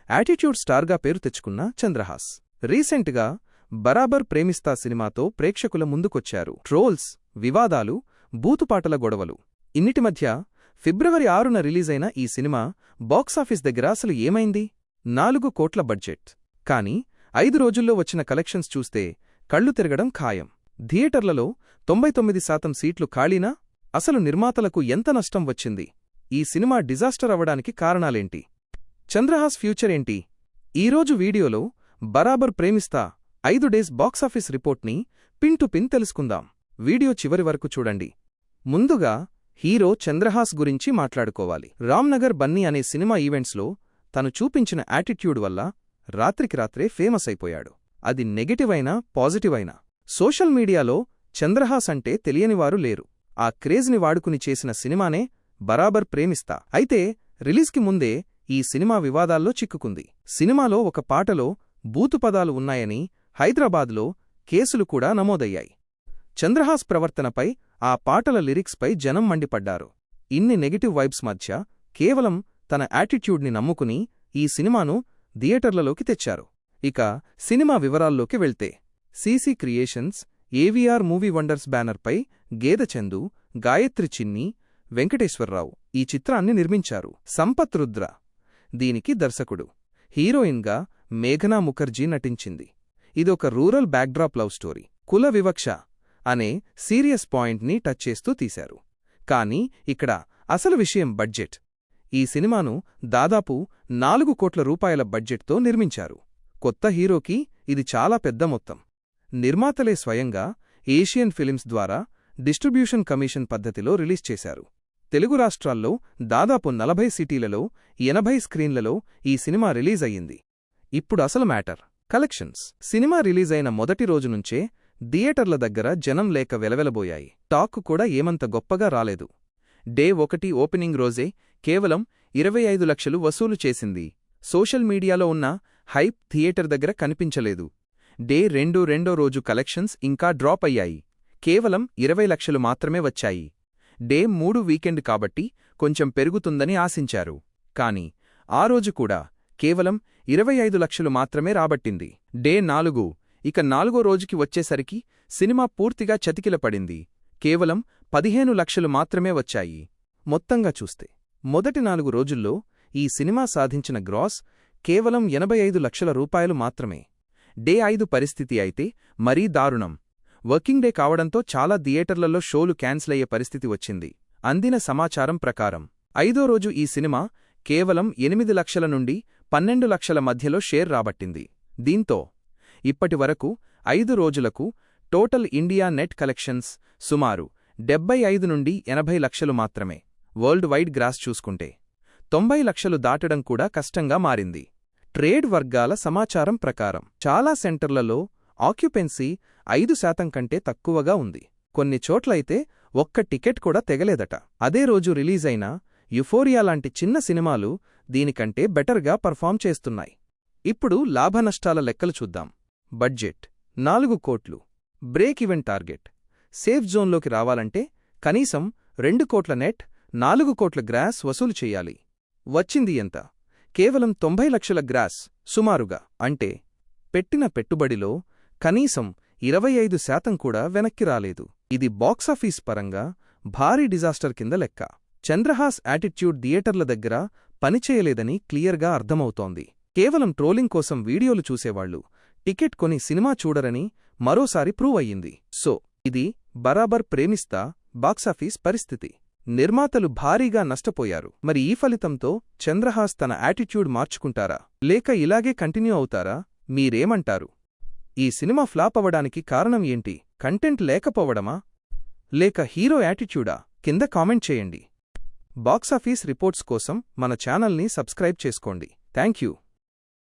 Attitude స్టార్గా పేరు తెచ్చుకున్న చంద్రహాస్ రీసెంట్గా బరాబర్ ప్రేమిస్తా సినిమాతో ప్రేక్షకుల ముందుకొచ్చారు. ట్రోల్స్, వివాదాలు, బూతుపాటల గొడవలు ఇన్నిటి మధ్య ఫిబ్రవరి 6న రిలీజైన ఈ సినిమా బాక్సాఫీస్ దగ్గర అసలు ఏమైంది? 4 కోట్ల బడ్జెట్. కానీ 5 రోజుల్లో వచ్చిన కలెక్షన్స్ చూస్తే కళ్ళు తిరగడం ఖాయం. థియేటర్లలో 99% సీట్లు ఖాళీనా? అసలు నిర్మాతలకు ఎంత నష్టం వచ్చింది? ఈ సినిమా డిజాస్టర్ అవ్వడానికి కారణాలేంటి? చంద్రహాస్ ఫ్యూచర్ ఏంటి? ఈరోజు వీడియోలో బరాబర్ ప్రేమిస్తా 5 డేస్ బాక్సాఫీస్ రిపోర్ట్ని పిన్ టు పిన్ తెలుసుకుందాం. వీడియో చివరి వరకు చూడండి. ముందుగా హీరో చంద్రహాస్ గురించి మాట్లాడుకోవాలి. రామ్నగర్ బన్నీ అనే సినిమా ఈవెంట్స్లో తను చూపించిన యాటిట్యూడ్ వల్ల రాత్రికి రాత్రే ఫేమస్ అయిపోయాడు. అది నెగటివ్ అయినా పాజిటివ్ అయినా సోషల్ మీడియాలో చంద్రహాస్ అంటే తెలియనివారు లేరు. ఆ క్రేజ్ని వాడుకుని చేసిన సినిమానే బరాబర్ ప్రేమిస్తా. అయితే రిలీజ్కి ముందే ఈ సినిమా వివాదాల్లో చిక్కుకుంది. సినిమాలో ఒక పాటలో బూతుపదాలు ఉన్నాయని హైదరాబాద్లో కేసులు కూడా నమోదయ్యాయి. చంద్రహాస్ ప్రవర్తనపై, ఆ పాటల లిరిక్స్పై జనం మండిపడ్డారు. ఇన్ని నెగటివ్ వైబ్స్ మధ్య కేవలం తన యాటిట్యూడ్ని నమ్ముకుని ఈ సినిమాను థియేటర్లలోకి తెచ్చారు. ఇక సినిమా వివరాల్లోకి వెళ్తే CC creations, AVR movie wonders బ్యానర్పై గేదచందు, గాయత్రి చిన్ని, వెంకటేశ్వర్రావు ఈ చిత్రాన్ని నిర్మించారు. సంపత్ రుద్ర దీనికి దర్శకుడు. హీరోయిన్గా మేఘనా ముఖర్జీ నటించింది. ఇదొక రూరల్ బ్యాక్డ్రాప్ లవ్ స్టోరీ. కుల వివక్ష అనే సీరియస్ పాయింట్ని టచ్ చేస్తూ తీశారు. కానీ ఇక్కడ అసలు విషయం బడ్జెట్. ఈ సినిమాను దాదాపు 4 కోట్ల రూపాయల బడ్జెట్తో నిర్మించారు. కొత్త హీరోకి ఇది చాలా పెద్ద మొత్తం. నిర్మాతలే స్వయంగా ఏషియన్ ఫిలిమ్స్ ద్వారా డిస్ట్రిబ్యూషన్ కమిషన్ పద్ధతిలో రిలీజ్ చేశారు. తెలుగు రాష్ట్రాల్లో దాదాపు 40 సిటీలలో 80 స్క్రీన్లలో ఈ సినిమా రిలీజ్ అయ్యింది. ఇప్పుడు అసలు మ్యాటర్ కలెక్షన్స్. సినిమా రిలీజైన మొదటి రోజు నుంచే థియేటర్ల దగ్గర జనం లేక వెలవెలబోయాయి. టాక్ కూడా ఏమంత గొప్పగా రాలేదు. డే 1 ఓపెనింగ్ రోజే కేవలం 25 లక్షలు వసూలు చేసింది. సోషల్ మీడియాలో ఉన్న హైప్ థియేటర్ దగ్గర కనిపించలేదు. డే 2 రెండో రోజు కలెక్షన్స్ ఇంకా డ్రాప్ అయ్యాయి. కేవలం 20 లక్షలు మాత్రమే వచ్చాయి. డే 3 వీకెండ్ కాబట్టి కొంచెం పెరుగుతుందని ఆశించారు. కాని ఆ రోజు కూడా కేవలం 25 లక్షలు మాత్రమే రాబట్టింది. డే 4 ఇక 4గో రోజుకి వచ్చేసరికి సినిమా పూర్తిగా చతికిలపడింది. కేవలం 15 లక్షలు మాత్రమే వచ్చాయి. మొత్తంగా చూస్తే మొదటి 4 రోజుల్లో ఈ సినిమా సాధించిన గ్రాస్ కేవలం 85 లక్షల రూపాయలు మాత్రమే. డే 5 పరిస్థితి అయితే మరీ దారుణం. వర్కింగ్ డే కావడంతో చాలా థియేటర్లలో షోలు క్యాన్సిల్ అయ్యే పరిస్థితి వచ్చింది. అందిన సమాచారం ప్రకారం 5ో రోజు ఈ సినిమా కేవలం 8 లక్షల నుండి 12 లక్షల మధ్యలో షేర్ రాబట్టింది. దీంతో ఇప్పటివరకు 5 రోజులకు టోటల్ ఇండియా నెట్ కలెక్షన్స్ సుమారు 75 నుండి 80 లక్షలు మాత్రమే. వరల్డ్ వైడ్ గ్రాస్ చూసుకుంటే 90 లక్షలు దాటడం కూడా కష్టంగా మారింది. ట్రేడ్ వర్గాల సమాచారం ప్రకారం చాలా సెంటర్లలో ఆక్యుపెన్సీ 5% కంటే తక్కువగా ఉంది. కొన్ని చోట్లయితే ఒక్క టికెట్ కూడా తెగలేదట. అదే రోజు రిలీజైన యుఫోరియా లాంటి చిన్న సినిమాలు దీనికంటే బెటర్గా పర్ఫామ్ చేస్తున్నాయి. ఇప్పుడు లాభనష్టాల లెక్కలు చూద్దాం. బడ్జెట్ 4 కోట్లు. Break even target. సేఫ్ జోన్లోకి రావాలంటే కనీసం 2 కోట్ల నెట్, 4 కోట్ల గ్రాస్ వసూలు చెయ్యాలి. వచ్చింది ఎంత? కేవలం 90 లక్షల గ్రాస్ సుమారుగా. అంటే పెట్టిన పెట్టుబడిలో కనీసం 25% కూడా వెనక్కి రాలేదు. ఇది బాక్సాఫీస్ పరంగా భారీ డిజాస్టర్ కింద లెక్క. చంద్రహాస్ యాటిట్యూడ్ థియేటర్ల దగ్గర పనిచేయలేదని క్లియర్గా అర్థమవుతోంది. కేవలం ట్రోలింగ్ కోసం వీడియోలు చూసేవాళ్లు టికెట్ కొని సినిమా చూడరని మరోసారి ప్రూవ్ అయ్యింది. సో ఇది బరాబర్ ప్రేమిస్తా బాక్సాఫీస్ పరిస్థితి. నిర్మాతలు భారీగా నష్టపోయారు. మరి ఈ ఫలితంతో చంద్రహాస్ తన యాటిట్యూడ్ మార్చుకుంటారా, లేక ఇలాగే కంటిన్యూ అవుతారా? మీరేమంటారు? ఈ సినిమా ఫ్లాప్ అవ్వడానికి కారణం ఏంటి? కంటెంట్ లేకపోవడమా, లేక హీరో యాటిట్యూడా? కింద కామెంట్ చేయండి. బాక్సాఫీస్ రిపోర్ట్స్ కోసం మన ఛానల్ని సబ్స్క్రైబ్ చేసుకోండి. Thank you.